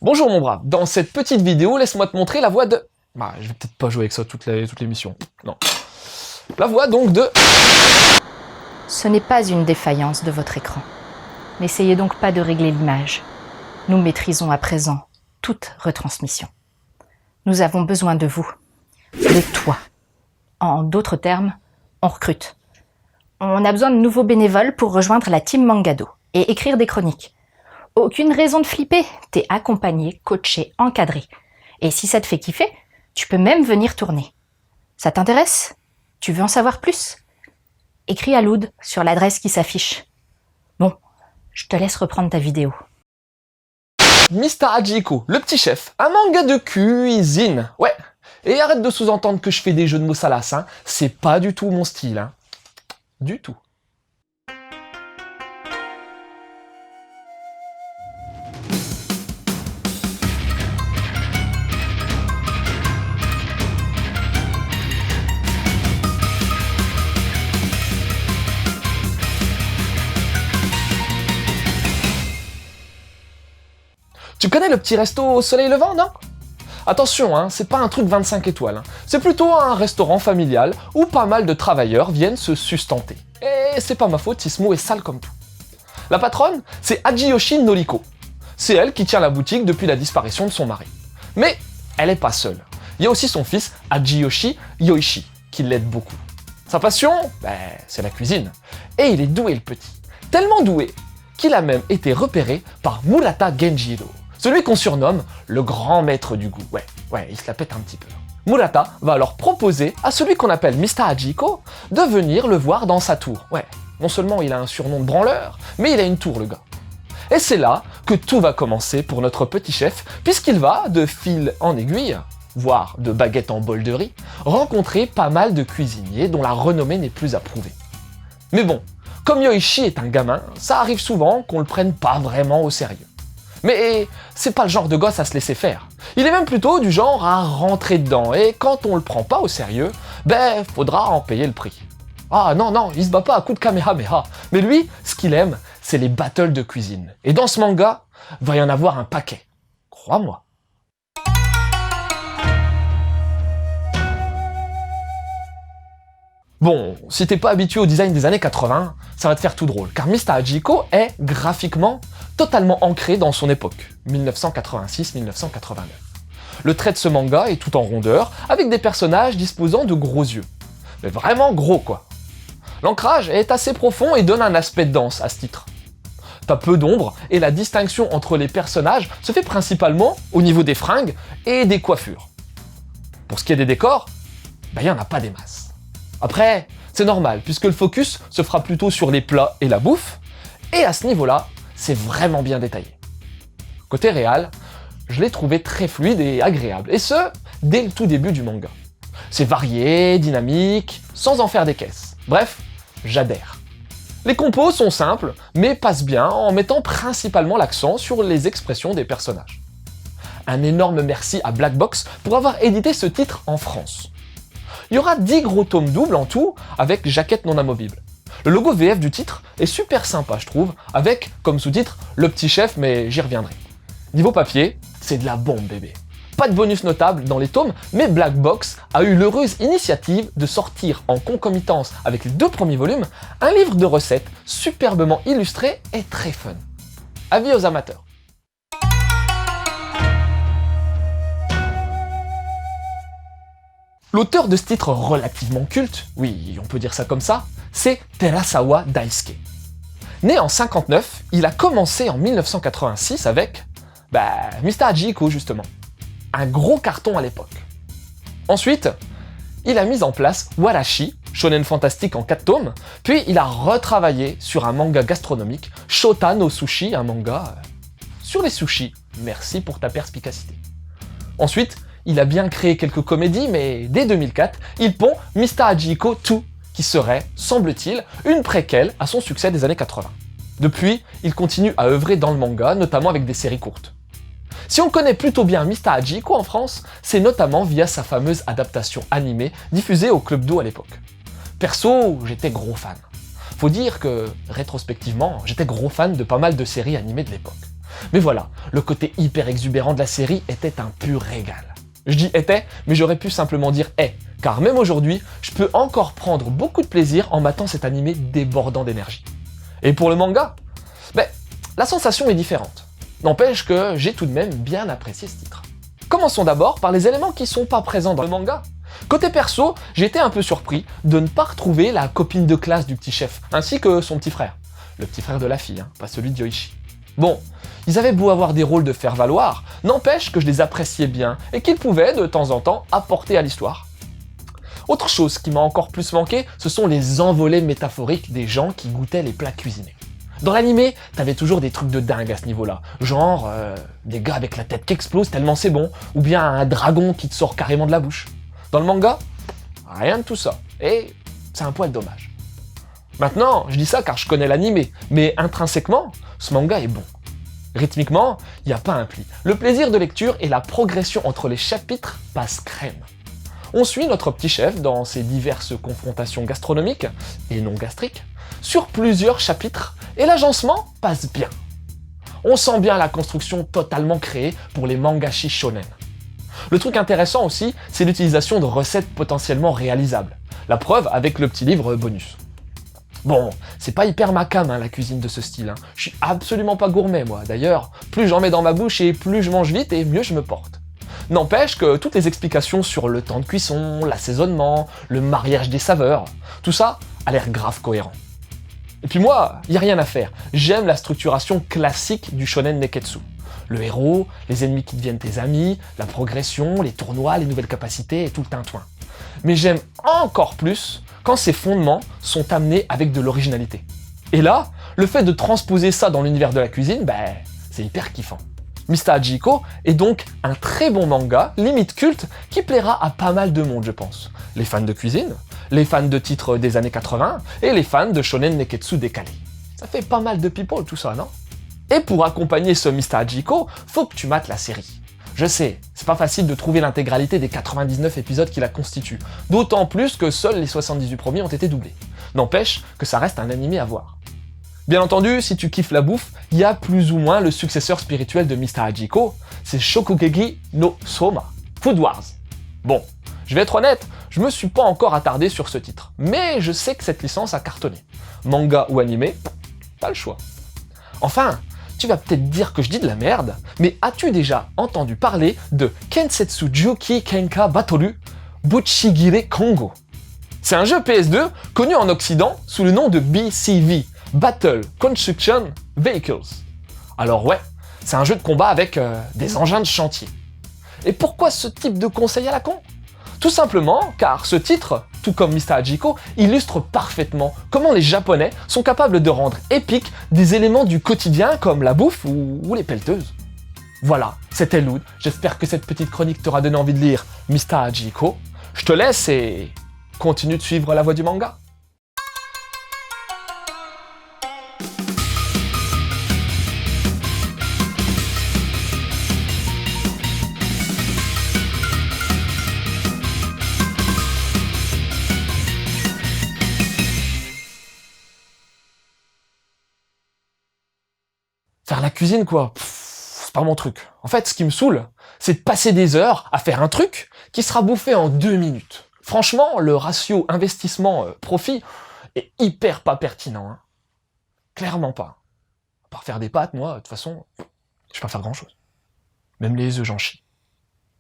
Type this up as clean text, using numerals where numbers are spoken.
Bonjour mon brave, dans cette petite vidéo, laisse-moi te montrer la voix de... Bah, je vais peut-être pas jouer avec ça toute l'émission. Non. La voix donc de... Ce n'est pas une défaillance de votre écran. N'essayez donc pas de régler l'image. Nous maîtrisons à présent toute retransmission. Nous avons besoin de vous, de toi. En d'autres termes, on recrute. On a besoin de nouveaux bénévoles pour rejoindre la team Mangado et écrire des chroniques. Aucune raison de flipper, t'es accompagné, coaché, encadré. Et si ça te fait kiffer, tu peux même venir tourner. Ça t'intéresse? Tu veux en savoir plus? Écris à Loud sur l'adresse qui s'affiche. Bon, je te laisse reprendre ta vidéo. Mr. Hachiko, le petit chef, un manga de cuisine. Ouais, et arrête de sous-entendre que je fais des jeux de mots salaces, hein. C'est pas du tout mon style, hein. Du tout. Tu connais le petit resto au soleil levant, non? Attention, hein, c'est pas un truc 25 étoiles. Hein. C'est plutôt un restaurant familial où pas mal de travailleurs viennent se sustenter. Et c'est pas ma faute si ce mot est sale comme tout. La patronne, c'est Hajiyoshi Noriko. C'est elle qui tient la boutique depuis la disparition de son mari. Mais elle est pas seule. Il y a aussi son fils, Hajiyoshi Yoichi, qui l'aide beaucoup. Sa passion, c'est la cuisine. Et il est doué le petit. Tellement doué qu'il a même été repéré par Murata Genjiro. Celui qu'on surnomme le grand maître du goût. Ouais, il se la pète un petit peu. Murata va alors proposer à celui qu'on appelle Mr. Hachiko de venir le voir dans sa tour. Ouais, non seulement il a un surnom de branleur, mais il a une tour le gars. Et c'est là que tout va commencer pour notre petit chef, puisqu'il va, de fil en aiguille, voire de baguette en bol de riz, rencontrer pas mal de cuisiniers dont la renommée n'est plus approuvée. Mais bon, comme Yoichi est un gamin, ça arrive souvent qu'on le prenne pas vraiment au sérieux. Mais c'est pas le genre de gosse à se laisser faire. Il est même plutôt du genre à rentrer dedans, et quand on le prend pas au sérieux, faudra en payer le prix. Ah non, il se bat pas à coups de kamehameha. Mais lui, ce qu'il aime, c'est les battles de cuisine. Et dans ce manga, va y en avoir un paquet. Crois-moi. Bon, si t'es pas habitué au design des années 80, ça va te faire tout drôle, car Mr. Hachiko est, graphiquement, totalement ancré dans son époque, 1986-1989. Le trait de ce manga est tout en rondeur, avec des personnages disposant de gros yeux. Mais vraiment gros, quoi. L'ancrage est assez profond et donne un aspect dense à ce titre. T'as peu d'ombre, et la distinction entre les personnages se fait principalement au niveau des fringues et des coiffures. Pour ce qui est des décors, il y en a pas des masses. Après, c'est normal, puisque le focus se fera plutôt sur les plats et la bouffe, et à ce niveau-là, c'est vraiment bien détaillé. Côté réal, je l'ai trouvé très fluide et agréable, et ce, dès le tout début du manga. C'est varié, dynamique, sans en faire des caisses. Bref, j'adhère. Les compos sont simples, mais passent bien en mettant principalement l'accent sur les expressions des personnages. Un énorme merci à Black Box pour avoir édité ce titre en France. Il y aura 10 gros tomes doubles en tout, avec jaquette non amovible. Le logo VF du titre est super sympa, je trouve, avec, comme sous-titre, le petit chef, mais j'y reviendrai. Niveau papier, c'est de la bombe, bébé. Pas de bonus notable dans les tomes, mais Black Box a eu l'heureuse initiative de sortir en concomitance avec les 2 premiers volumes, un livre de recettes superbement illustré et très fun. Avis aux amateurs. L'auteur de ce titre relativement culte, oui, on peut dire ça comme ça, c'est Terasawa Daisuke. Né en 59, il a commencé en 1986 avec, Mr. Hachiko justement. Un gros carton à l'époque. Ensuite, il a mis en place Warashi, shonen fantastique en 4 tomes, puis il a retravaillé sur un manga gastronomique, Shota no Sushi, un manga sur les sushis. Merci pour ta perspicacité. Ensuite, il a bien créé quelques comédies, mais dès 2004, il pond Mr. Hachiko 2, qui serait, semble-t-il, une préquelle à son succès des années 80. Depuis, il continue à œuvrer dans le manga, notamment avec des séries courtes. Si on connaît plutôt bien Mr. Hachiko en France, c'est notamment via sa fameuse adaptation animée diffusée au Club d'eau à l'époque. Perso, j'étais gros fan. Faut dire que, rétrospectivement, j'étais gros fan de pas mal de séries animées de l'époque. Mais voilà, le côté hyper exubérant de la série était un pur régal. Je dis était, mais j'aurais pu simplement dire est, car même aujourd'hui, je peux encore prendre beaucoup de plaisir en matant cet animé débordant d'énergie. Et pour le manga, la sensation est différente. N'empêche que j'ai tout de même bien apprécié ce titre. Commençons d'abord par les éléments qui sont pas présents dans le manga. Côté perso, j'ai été un peu surpris de ne pas retrouver la copine de classe du petit chef, ainsi que son petit frère. Le petit frère de la fille, pas celui de Yoichi. Bon, ils avaient beau avoir des rôles de faire valoir, n'empêche que je les appréciais bien et qu'ils pouvaient de temps en temps apporter à l'histoire. Autre chose qui m'a encore plus manqué, ce sont les envolées métaphoriques des gens qui goûtaient les plats cuisinés. Dans l'animé, t'avais toujours des trucs de dingue à ce niveau-là, genre des gars avec la tête qui explose tellement c'est bon, ou bien un dragon qui te sort carrément de la bouche. Dans le manga, rien de tout ça, et c'est un poil dommage. Maintenant, je dis ça car je connais l'animé, mais intrinsèquement, ce manga est bon. Rythmiquement, il n'y a pas un pli. Le plaisir de lecture et la progression entre les chapitres passent crème. On suit notre petit chef dans ses diverses confrontations gastronomiques, et non gastriques, sur plusieurs chapitres, et l'agencement passe bien. On sent bien la construction totalement créée pour les mangashi shonen. Le truc intéressant aussi, c'est l'utilisation de recettes potentiellement réalisables. La preuve avec le petit livre bonus. Bon, c'est pas hyper ma came, la cuisine de ce style. Je suis absolument pas gourmet, moi. D'ailleurs, plus j'en mets dans ma bouche et plus je mange vite et mieux je me porte. N'empêche que toutes les explications sur le temps de cuisson, l'assaisonnement, le mariage des saveurs, tout ça a l'air grave cohérent. Et puis moi, y a rien à faire. J'aime la structuration classique du shonen neketsu. Le héros, les ennemis qui deviennent tes amis, la progression, les tournois, les nouvelles capacités et tout le tintouin. Mais j'aime encore plus quand ces fondements sont amenés avec de l'originalité. Et là, le fait de transposer ça dans l'univers de la cuisine, c'est hyper kiffant. Mr. Hachiko est donc un très bon manga, limite culte, qui plaira à pas mal de monde, je pense. Les fans de cuisine, les fans de titres des années 80 et les fans de shonen neketsu décalé. Ça fait pas mal de people tout ça, non? Et pour accompagner ce Mr. Hachiko, faut que tu mates la série. Je sais, c'est pas facile de trouver l'intégralité des 99 épisodes qui la constituent, d'autant plus que seuls les 78 premiers ont été doublés. N'empêche que ça reste un animé à voir. Bien entendu, si tu kiffes la bouffe, il y a plus ou moins le successeur spirituel de Mr. Hachiko, c'est Shokugeki no Soma, Food Wars. Bon, je vais être honnête, je me suis pas encore attardé sur ce titre, mais je sais que cette licence a cartonné. Manga ou animé, pas le choix. Enfin, tu vas peut-être dire que je dis de la merde, mais as-tu déjà entendu parler de Kensetsu Juki Kenka Batoru Buchigire Kongo? C'est un jeu PS2 connu en Occident sous le nom de BCV, Battle Construction Vehicles. Alors ouais, c'est un jeu de combat avec des engins de chantier. Et pourquoi ce type de conseil à la con? Tout simplement car ce titre, tout comme Mr. Hachiko, illustre parfaitement comment les Japonais sont capables de rendre épiques des éléments du quotidien comme la bouffe ou les pelleteuses. Voilà, c'était Loud, j'espère que cette petite chronique t'aura donné envie de lire Mr. Hachiko. Je te laisse et continue de suivre la voie du manga. Faire la cuisine, quoi, c'est pas mon truc. En fait, ce qui me saoule, c'est de passer des heures à faire un truc qui sera bouffé en 2 minutes. Franchement, le ratio investissement-profit est hyper pas pertinent. Clairement pas. À part faire des pâtes, moi, de toute façon, je vais pas faire grand-chose. Même les œufs, j'en chie.